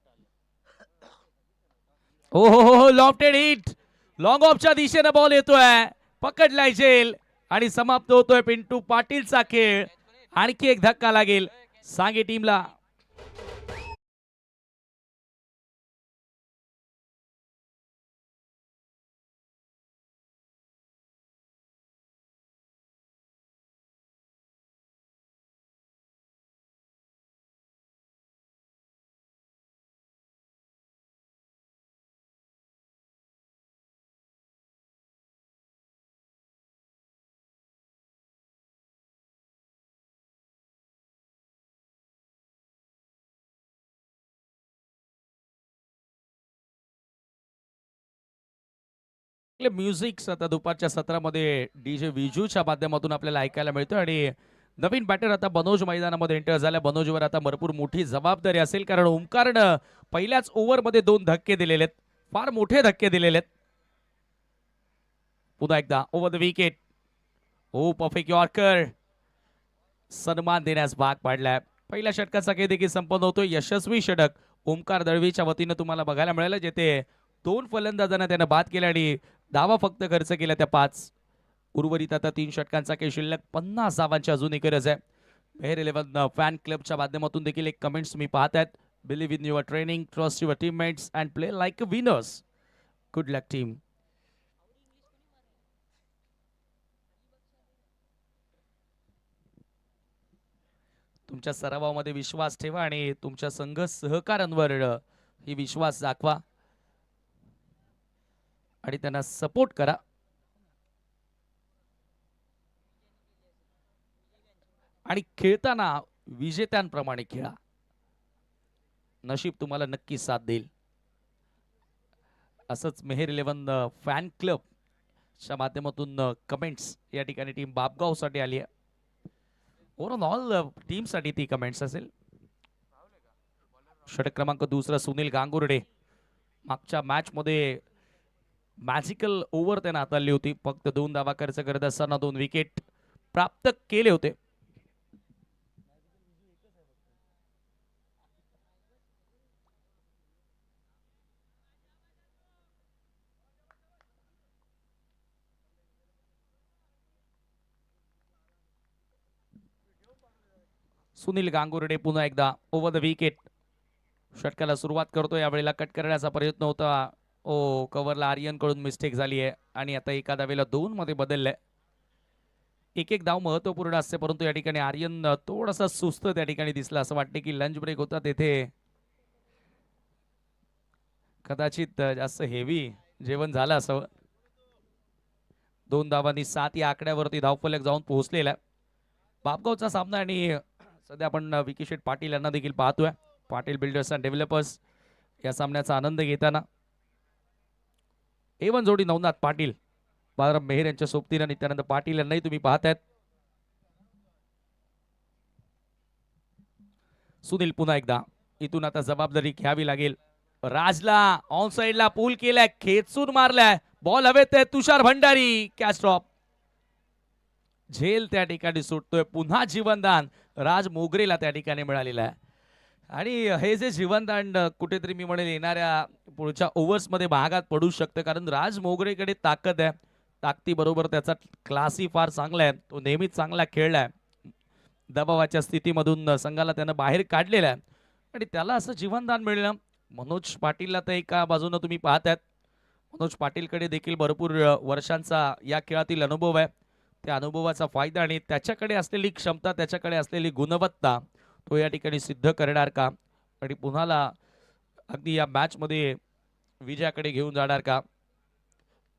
हो हो हो लॉफ्टेड हिट. लॉंग ऑफच्या दिशेने बॉल येतोय. पकडलाय जेल आणि समाप्त होतोय पिंटू पाटीलचा खेळ. आणखी एक धक्का लागेल सांगे टीमला. म्युझिक आता दुपारच्या सत्रामध्ये डीजे विजूच्या माध्यमातून आपल्याला ऐकायला मिळतं आणि नवीन बॅटर आता बनोज मैदानामध्ये एंटर झाल्या. बनोजवर आता भरपूर मोठी जबाबदारी असेल कारण ओमकारनं पहिल्याच ओव्हरमध्ये 2 धक्के दिलेले आहेत. फार मोठे धक्के दिलेले आहेत. पुन्हा एकदा over the wicket. Oh perfect yorker. सन्मान देण्यास भाग पाडलाय. पहिल्या षटकाचा खेळ देखील संपन्न होतोय. यशस्वी षटक ओमकार दळवीच्या वतीनं तुम्हाला बघायला मिळालं जेथे 2 फलंदाजांना त्यानं बाद केला आणि धावा फक्त खर्च केल्या त्या 5. उर्वरित आता 3 षटकांचा खेळ शिल्लक. 50 धावांची अजूनही गरज आहे. मेहेर 11 फॅन क्लबच्या माध्यमातून देखील एक कमेंट्स मी पाहत आहेत. Believe in your training, trust your teammates and play like a winners. Good luck team. तुमच्या सरावामध्ये विश्वास ठेवा आणि तुमच्या संघ सहकाऱ्यांवर ही विश्वास दाखवा आणि त्यांना सपोर्ट करा. आणि खेळताना विजेत्यांप्रमाणे खेळा. नशीब तुम्हाला नक्की साथ देईल. असंच मेहेर 11 फॅन क्लबच्या माध्यमातून कमेंट्स या ठिकाणी टीम बापगाव साठी आली आहे. ओव्हरऑल टीम साठी ती कमेंट्स असेल. षटक क्रमांक दुसरा सुनील गांगुर्डे. मागच्या मॅच मध्ये मॅजिकल ओव्हर त्याने हाताळली होती. फक्त 2 धावा खर्च करत असताना 2 विकेट प्राप्त केले होते. सुनील गांगुर्डे पुन्हा एकदा ओव्हर द विकेट. षटकाला सुरुवात करतो. यावेळेला कट करण्याचा प्रयत्न होता. ओ कव्हरला आर्यन कडून मिस्टेक झाली आहे आणि आता एका धावेला 2 मध्ये बदललंय. एक धाव महत्वपूर्ण असते, परंतु या ठिकाणी आर्यन थोडासा सुस्त त्या ठिकाणी दिसला. असं वाटते की लंच ब्रेक होता तेथे कदाचित जास्त हेवी जेवण झालं असावं. 2 धावांनी 7 या आकड्यावरती धावफलक जाऊन पोहोचलेला आहे. बापगावचा सामना आणि सध्या आपण विकी शेठ पाटील यांना देखील पाहतोय. पाटील बिल्डर्स अँड डेव्हलपर्स या सामन्याचा आनंद घेताना A1 जोडी नवनाथ पाटील, बाळाराम मेहर यांच्या सोबतीनं नित्यानंद पाटील यांनाही तुम्ही पाहतायत. सुनील पुन्हा एकदा इथून आता जबाबदारी घ्यावी लागेल. राजला ऑन साइडला पूल केलाय, खेचून मारलाय, बॉल हवेत आहे. तुषार भंडारी कॅच ड्रॉप. झेल त्या ठिकाणी सुटतोय. पुन्हा जीवनदान राज मोगरेला त्या ठिकाणी मिळालेलं आहे. आणि हे जे जीवनदान कुठेतरी मी म्हणेल येणाऱ्या पुढच्या ओव्हर्स मध्ये भागात पडू शकतं, कारण राज मोगरेकडे ताकद आहे. ताकदीबरोबर त्याचा क्लासही फार चांगला आहे. तो नेहमीच चांगला खेळलाय. दबावाच्या स्थितीमधून संघाला त्यानं बाहेर काढलेलं आहे आणि त्याला असं जीवनदान मिळलं. मनोज पाटीलला तर एका बाजूनं तुम्ही पाहतायत. मनोज पाटीलकडे देखील भरपूर वर्षांचा या खेळातील अनुभव आहे. त्या अनुभवाचा फायदा आणि त्याच्याकडे असलेली क्षमता, त्याच्याकडे असलेली गुणवत्ता तो या ठिकाणी सिद्ध करणार का आणि पुन्हाला अगदी या मॅच मध्ये विजयाकडे घेऊन जाणार का.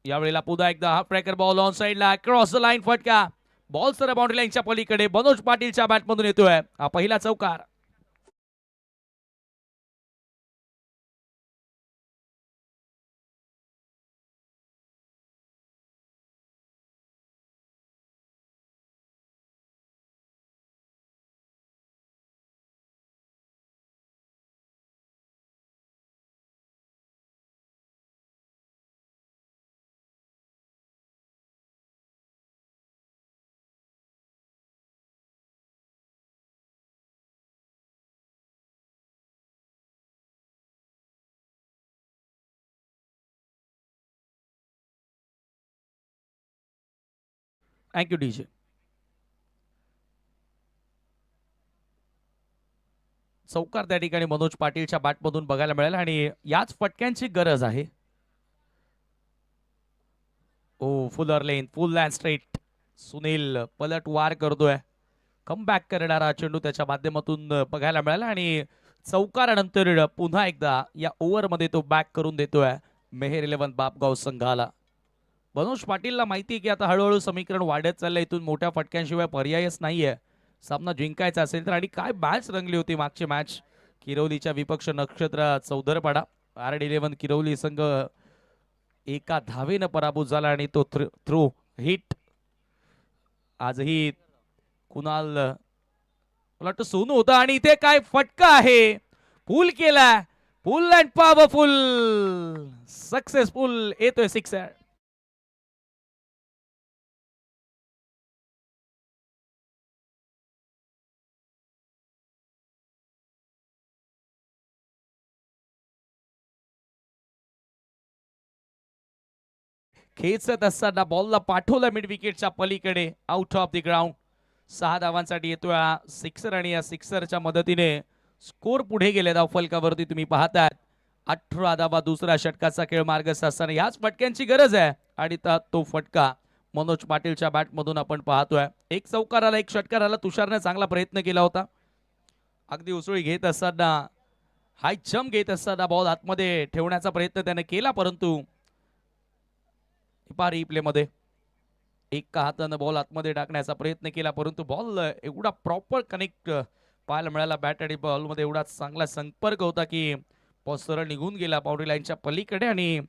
यावेळेला पुन्हा एकदा हाफ ट्रॅकर बॉल ऑन साइडला क्रॉस द लाईन, फटका. बॉल सर बाउंड्री लाईनच्या पलीकडे मनोज पाटीलच्या बॅटमधून येतोय. हा पहिला चौकार. Thank you DJ. चौकार त्या ठिकाणी मनोज पाटीलच्या बॅटमधून बघायला मिळेल आणि याच फटक्यांची गरज आहे. ओ फुलर लेन, फुल लँड स्ट्रेट. सुनील पलट वार करतोय. कमबॅक करणारा चेंडू त्याच्या माध्यमातून बघायला मिळाला आणि चौकारानंतर पुन्हा एकदा या ओव्हर मध्ये तो बॅक करून देतोय मेहर 11 बापगाव संघाला. मनोज पाटीलला माहिती आहे की आता हळूहळू समीकरण वाढत चाललंय. इथून मोठ्या फटक्यांशिवाय पर्यायच नाहीये. सामना जिंकायचा असेल तर. आणि काय मॅच रंगली होती मागची मॅच. किरवलीच्या विपक्ष नक्षत्र चौधरपाडा RD11 किरवली संघ एका धावेनं पराभूत झाला आणि तो थ्रो हिट. आजही कुणाल मला वाटतं सोनू होता आणि इथे काय फटका आहे. पूल केला, फुल अँड पॉवरफुल, सक्सेसफुल. येतोय सिक्सर. खेचत असताना बॉलला पाठवलं मिड विकेटच्या पलीकडे, आउट ऑफ द ग्राउंड. 6 धावांसाठी येतोय हा सिक्सर आणि या सिक्सरच्या मदतीने स्कोर पुढे गेले. धाव फलकावरती तुम्ही पाहतात 18 धावा. दुसरा षटकाचा खेळ मार्गस्थ असताना याच फटक्यांची गरज आहे आणि तो फटका मनोज पाटीलच्या बॅटमधून आपण पाहतोय. एक चौकाराला एक षटकाराला तुषारने चांगला प्रयत्न केला होता. अगदी उसळी घेत असताना, हाय जम्प घेत असताना बॉल आतमध्ये ठेवण्याचा प्रयत्न त्याने केला, परंतु रिप्ले मध्ये एका हातानं बॉल आतमध्ये टाकण्याचा प्रयत्न केला, परंतु बॉल एवढा प्रॉपर कनेक्ट पाहायला मिळाला. बॅट आणि बॉल मध्ये एवढा चांगला संपर्क होता की बॉल सरळ निघून गेला बाउंड्री लाईनच्या पलीकडे आणि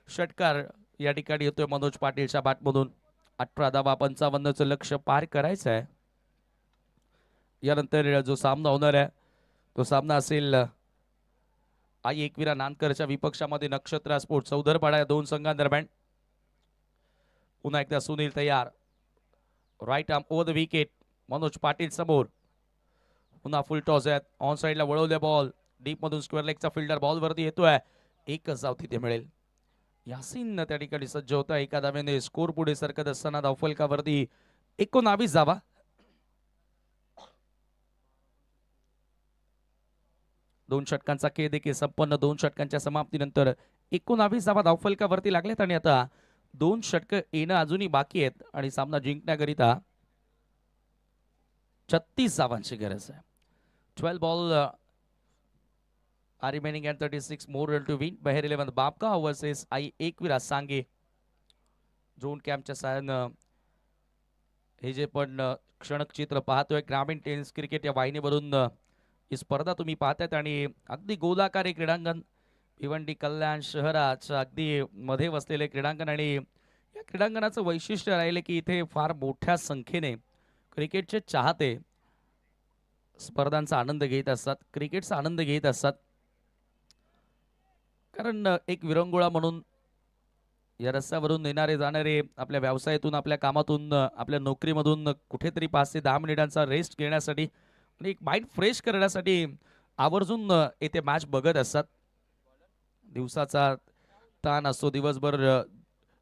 षटकार या ठिकाणी येतोय मनोज पाटीलच्या बॅटमधून. 18 धावा, 55चं लक्ष पार करायचं आहे. यानंतर जो सामना होणार आहे तो सामना असेल आई एकविरा नानकरच्या विपक्षामध्ये नक्षत्र स्पोर्ट चौधरपाडा या दोन संघांदरम्यान. पुन्हा एकदा सुनील तयार, right arm over the wicket. Manoj Patil समोर, पुन्हा फुल टॉस आहेत. ऑन साइडला वळवले बॉल, डीप मधून स्क्वेअर लेगचा फिल्डर बॉल वरती येतोय. एकच धाव तिथे मिळेल. यासीन त्या ठिकाणी सज्ज होता. एका धावेने स्कोर पुढे सरकत असताना धावफलकावरती 19 धावा. दोन षटकांचा खेळ देखील संपन्न. 2 षटकांच्या समाप्तीनंतर 19 धावा धावफलकावरती लागल्यात आणि आता 2 षटक येणं अजूनही बाकी आहेत आणि सामना जिंकण्याकरिता 36 धावांची गरज आहे. 12 ball are remaining at 36 more run to win. Meher 11 Bapgaon versus Aai Ekvira Sange. Zone कॅम्पच्या सहाय्यानं हे जे पण क्षणक चित्र पाहतोय ग्रामीण टेनिस क्रिकेट या वाहिनीवरून ही स्पर्धा तुम्ही पाहतायत आणि अगदी गोलाकार हे क्रीडांगण भिवंडी कल्याण शहराच्या अगदी मध्ये वसलेले क्रीडांगण आणि या क्रीडांगणाचं वैशिष्ट्य राहिले की इथे फार मोठ्या संख्येने क्रिकेटचे चाहते स्पर्धांचा आनंद घेत असतात, क्रिकेटचा आनंद घेत असतात. कारण एक विरंगुळा म्हणून या रस्त्यावरून येणारे जाणारे आपल्या व्यवसायातून, आपल्या कामातून, आपल्या नोकरीमधून कुठेतरी 5 ते 10 मिनिटांचा रेस्ट घेण्यासाठी आणि एक माइंड फ्रेश करण्यासाठी आवर्जून येथे मॅच बघत असतात. दिवसाचा ताण असतो, दिवसभर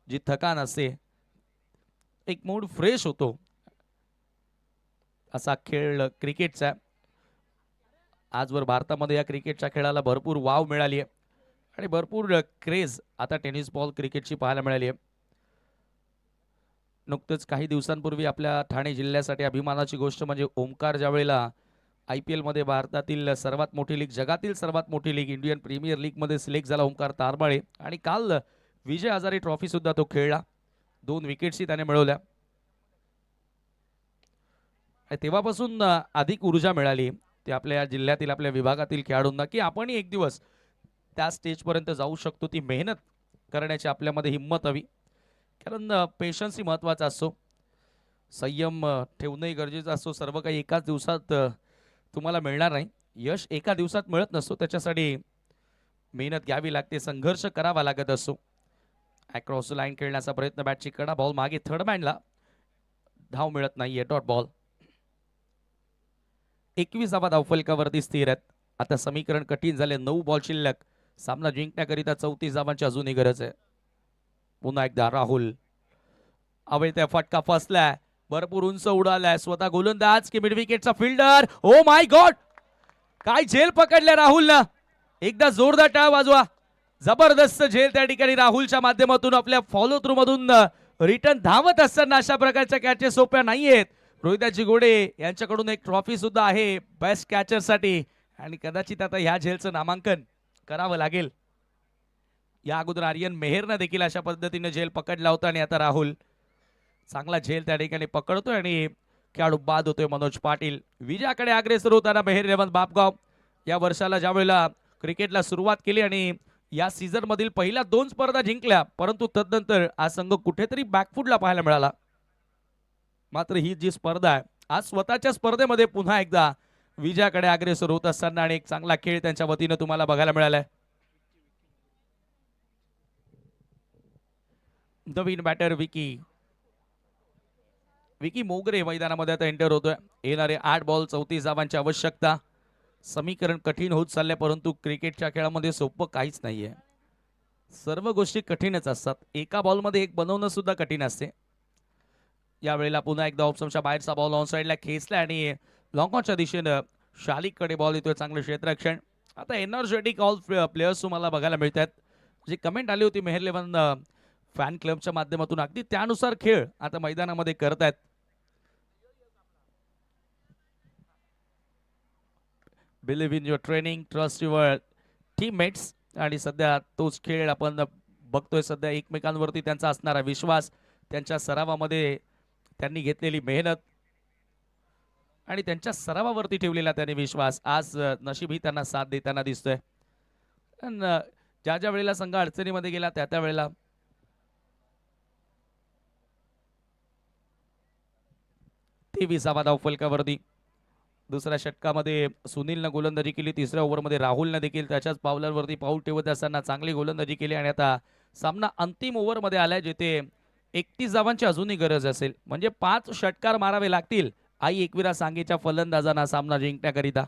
जी थकान असते, एक मूड फ्रेश होतो. असा खेळ क्रिकेटचा. आजवर भारतामध्ये या क्रिकेटच्या खेळाला भरपूर वाव मिळाली आहे आणि भरपूर क्रेज आता टेनिस बॉल क्रिकेटची पाहायला मिळाली आहे. नुकतेच काही दिवसांपूर्वी आपल्या ठाणे जिल्ह्यासाठी अभिमानाची गोष्ट म्हणजे ओमकार ज्या वेळेला IPL मध्ये भारतातील सर्वात मोठी लीग, जगातील सर्वात मोठी लीग इंडियन प्रीमियर लीग मध्ये सिलेक्ट झाला ओमकार तारबाळे आणि काल विजय हजारे ट्रॉफी सुद्धा तो खेळला. 2 विकेट्सही त्याने मिळवल्या. तेव्हापासून अधिक ऊर्जा मिळाली ते आपल्या जिल्ह्यातील, आपल्या विभागातील खेळाडूंना की आपणही एक दिवस त्या स्टेजपर्यंत जाऊ शकतो. ती मेहनत करण्याची आपल्यामध्ये हिंमत हवी. कारण पेशन्सही महत्त्वाचा असतो, संयम ठेवणंही गरजेचं असतो. सर्व काही एकाच दिवसात तुम्हाला मिळणार नाही. यश एका दिवसात मिळत नसतो, त्याच्यासाठी मेहनत घ्यावी लागते, संघर्ष करावा लागत असतो. अक्रॉस लाईन खेळण्याचा प्रयत्न, बॅटची कडा, बॉल मागे थर्ड मॅनला, धाव मिळत नाहीये, डॉट बॉल. 21 धावा धावफलकावरती स्थिर आहेत. आता समीकरण कठीण झाले. 9 बॉल शिल्लक. सामना जिंकण्याकरिता 34 धावांची अजूनही गरज आहे. पुन्हा एकदा राहुल, अवैध फटका फसलाय, भरपूर उंच उडालाय. स्वतः गोलंदाज की मिड विकेटचा फिल्डर. ओ माय गॉड, काय झेल पकडल्या राहुलनं. एकदा जोरदार टाळ वाजवा. जबरदस्त झेल त्या ठिकाणी राहुलच्या माध्यमातून आपल्या फॉलो थ्रू मधून रिटर्न धावत असताना अशा प्रकारच्या कॅचेस सोप्या नाहीयेत. रोहिदाजी घोडे यांच्याकडून एक ट्रॉफी सुद्धा आहे बेस्ट कॅचर साठी आणि कदाचित आता ह्या झेलचं नामांकन करावं लागेल. या अगोदर आर्यन मेहरनं देखील अशा पद्धतीने झेल पकडला होता आणि आता राहुल चांगला झेल त्या ठिकाणी पकडतोय आणि खेळाडू बाद होतोय मनोज पाटील. विजयाकडे अग्रेसर होताना मेहेर 11 बापगाव या वर्षाला ज्या वेळेला क्रिकेटला सुरुवात केली आणि या सीझन मधील पहिल्या 2 स्पर्धा जिंकल्या, परंतु तदनंतर हा संघ कुठेतरी बॅकफुटला पाहायला मिळाला. मात्र ही जी स्पर्धा आहे आज स्वतःच्या स्पर्धेमध्ये पुन्हा एकदा विजयाकडे अग्रेसर होत असताना आणि एक चांगला खेळ त्यांच्या वतीनं तुम्हाला बघायला मिळालाय. नवीन बॅटर विकी मोगरे मैदानामध्ये आता एंटर होतोय. येणारे 8 बॉल 34 धावांची आवश्यकता. समीकरण कठीण होत चाललंय, परंतु क्रिकेटच्या खेळामध्ये सोपं काहीच नाहीये. सर्व गोष्टी कठीणच असतात. एका बॉलमध्ये एक बनवणं सुद्धा कठीण असते. यावेळेला पुन्हा एकदा ऑप्शनच्या बाहेरचा बॉल ऑन साइडला खेचला आणि लॉंग ऑनच्या दिशेनं शालिककडे बॉल येतोय. चांगलं क्षेत्ररक्षण. आता एनर्जेटिक ऑल प्लेयर्स तुम्हाला बघायला मिळतात. जी कमेंट आली होती मेहेर 11 फॅन क्लबच्या माध्यमातून, अगदी त्यानुसार खेळ आता मैदानामध्ये करतायत. Believe in your training, trust your teammates. आणि सध्या तोच खेळ आपण बघतोय. सध्या एकमेकांवरती त्यांचा असणारा विश्वास, त्यांच्या सरावामध्ये त्यांनी घेतलेली मेहनत आणि त्यांच्या सरावावरती ठेवलेला त्याने विश्वास आज नशीबही त्यांना साथ देताना दिसतोय. ज्या ज्या वेळेला संघ अडचणीमध्ये गेला त्या त्या वेळेला 23 धावा धावफलकावरती दुसऱ्या षटकामध्ये सुनीलनं गोलंदाजी केली, तिसऱ्या ओव्हरमध्ये राहुलनं देखील त्याच्याच पावलांवरती पाऊल ठेवत असताना चांगली गोलंदाजी केली आणि आता सामना अंतिम ओव्हरमध्ये आलाय जिथे 31 धावांची अजूनही गरज असेल, म्हणजे 5 षटकार मारावे लागतील आई एकविरा सांगेच्या फलंदाजांना सामना जिंकण्याकरिता.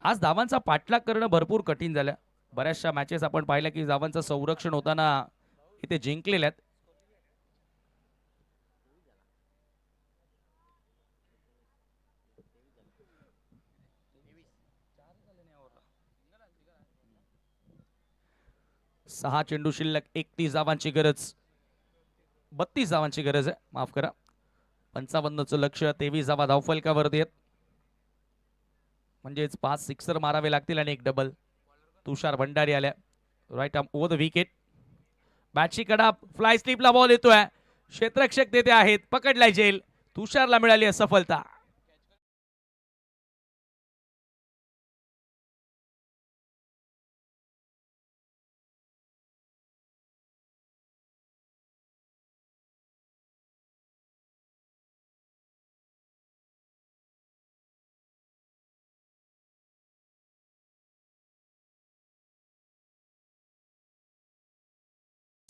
आज धावांचा पाठलाग करणं भरपूर कठीण झालं. बऱ्याचशा मॅचेस आपण पाहिल्या की धावांचं संरक्षण होताना इथे जिंकलेल्या आहेत. सहा चेंडू शिल्लक, 31 धावांची गरज, 32 धावांची गरज आहे, माफ करा. 55चं लक्ष, 23 धावा धावफलकावरती आहेत, म्हणजेच 5 सिक्सर मारावे लागतील आणि एक डबल. तुषार भंडारी आल्या, right arm over the wicket. बॅटची कडा, फ्लाय स्लिपला बॉल येतोय, क्षेत्ररक्षक तेथे आहेत, पकडलाय जेल, तुषारला मिळाली असफलता.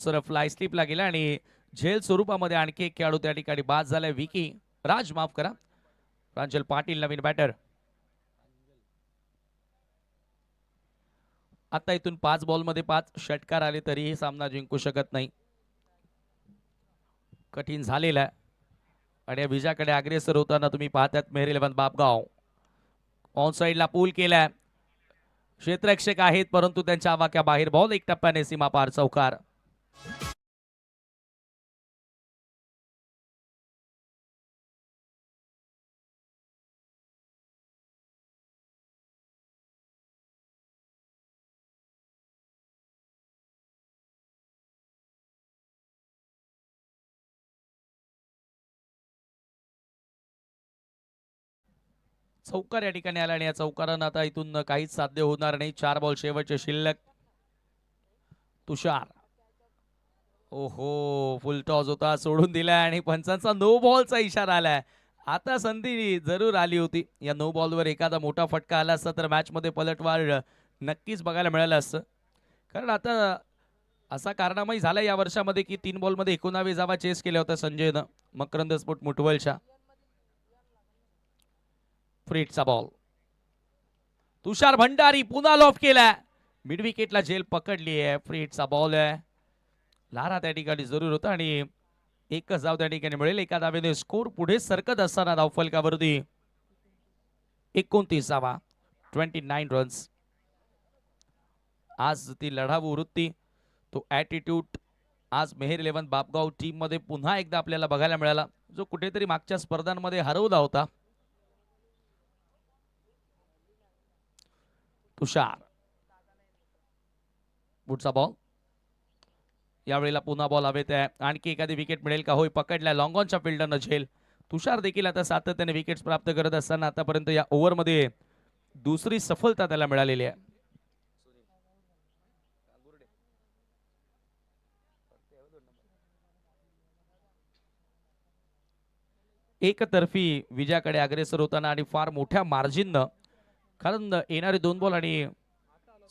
सर फ्लाय स्लिपला गेला आणि झेल स्वरूपामध्ये आणखी एक खेळाडू त्या ठिकाणी बाद झालाय. विकी राज, माफ करा, प्रांजल पाटील नवीन बॅटर. आता इथून 5 बॉलमध्ये 5 षटकार आले तरीही सामना जिंकू शकत नाही, कठीण झालेला आहे. आणि या विजयाकडे अग्रेसर होताना तुम्ही पाहतात मेहर 11 बापगाव. ऑन साइडला पूल केलाय, क्षेत्ररक्षक आहेत परंतु त्यांच्या आवाक्या बाहेर. बॉल एक टप्प्याने सीमा पार, चौकार. चौकार या ठिकाणी आला आणि या चौकारानं आता इथून काहीच साध्य होणार नाही. 4 बॉल शेवटचे शिल्लक. तुषार, ओहो, फुल टॉस होता, सोडून दिला आणि पंचांचा नो बॉलचा इशारा आलाय. आता संधी जरूर आली होती, या नो बॉलवर एखादा मोठा फटका आला असता तर मॅच मध्ये पलटवार नक्कीच बघायला मिळालं असतं. कारण आता असा कारनामाही झाला या वर्षामध्ये की 3 बॉलमध्ये 19 धावा चेस केल्या होत्या संजयनं मकरंद स्पोर्ट मुठवलच्या. फ्रीटचा बॉल, तुषार भंडारी पुन्हा लॉफ केलाय, मिड विकेटला झेल पकडली आहे. फ्रीटचा बॉल आहे, लारा त्या ठिकाणी जरूर होता आणि एकच धाव त्या ठिकाणी मिळेल. एका धावेने स्कोर पुढे सरकत असताना धावफलकावरती 29 धावा, 29 रन्स. आज ती लढाऊ वृत्ती, तो ॲटिट्यूड आज मेहर 11 बापगाव टीम मध्ये पुन्हा एकदा आपल्याला बघायला मिळाला, जो कुठेतरी मागच्या स्पर्धांमध्ये हरवला होता. तुषार, पुढचा बॉल, यावेळेला पुन्हा बॉल हवेत आहे. आणखी एखादी विकेट मिळेल का? होय, पकडलाय लॉंग ऑनच्या फिल्डरनं झेल. तुषार देखील आता सातत्याने विकेट्स प्राप्त करत असताना आतापर्यंत या ओव्हरमध्ये दुसरी सफलता त्याला मिळालेली आहे. एकतर्फी विजयाकडे अग्रेसर होताना आणि फार मोठ्या मार्जिननं, कारण येणारे 2 बॉल आणि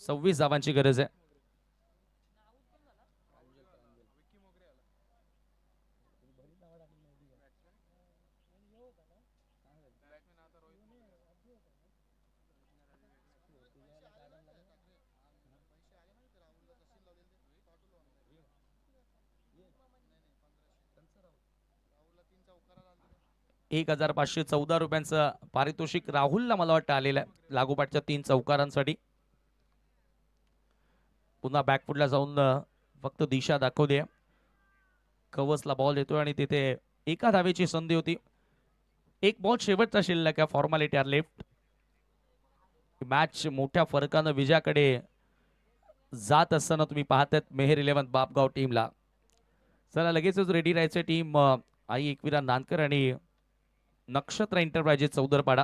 26 धावांची गरज आहे. ₹1,514 पारितोषिक राहुलला मला वाटतं आलेलं आहे लागोपाठच्या 3 चौकारांसाठी. पुन्हा बॅकफुटला जाऊन फक्त दिशा दाखवली आहे. कवसला बॉल येतोय आणि तिथे एका धावेची संधी होती. 1 बॉल शेवटचा शिल्लक आहे, फॉर्मॅलिटी आर लेफ्ट. मॅच मोठ्या फरकानं विजयाकडे जात असताना तुम्ही पाहतात मेहर 11 बापगाव टीमला. चला लगेचच रेडी राहायचे टीम आई एकविरा नानकर आणि नक्षत्र एंटरप्राइजेस चौदरपाडा.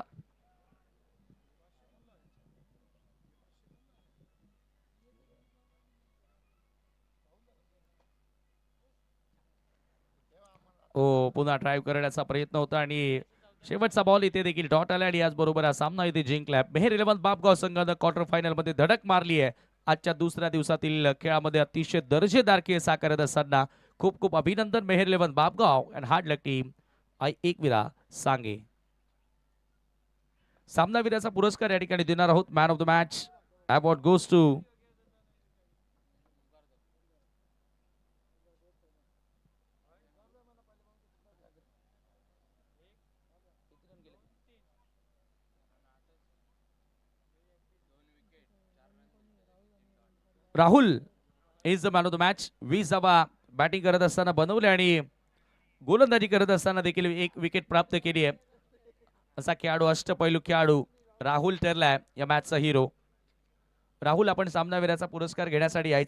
पुन्हा ड्राईव्ह करण्याचा प्रयत्न होता आणि शेवटचा बॉल इथे देखील डॉट आला आणि याचबरोबर हा सामना इथे जिंकला. मेहर 11 बापगाव संघानं क्वार्टर फायनल मध्ये धडक मारली आहे. आजच्या दुसऱ्या दिवसातील खेळामध्ये अतिशय दर्जेदार खेळ साकारत असताना खूप खूप अभिनंदन Meher 11 Bapgaon and hard luck team Ekvira Sange. सामनावीराचा पुरस्कार या ठिकाणी देणार आहोत. Man of the match award goes to Rahul is the man of the match. 20 धावा बॅटिंग करत असताना बनवले आणि गोलंदाजी करत असताना देखील एक विकेट प्राप्त केली आहे. असा खेळाडू, अष्टपैलू खेळाडू राहुल ठरलाय या मॅचचा हिरो. राहुल, आपण सामनावीराचा पुरस्कार घेण्यासाठी यायचं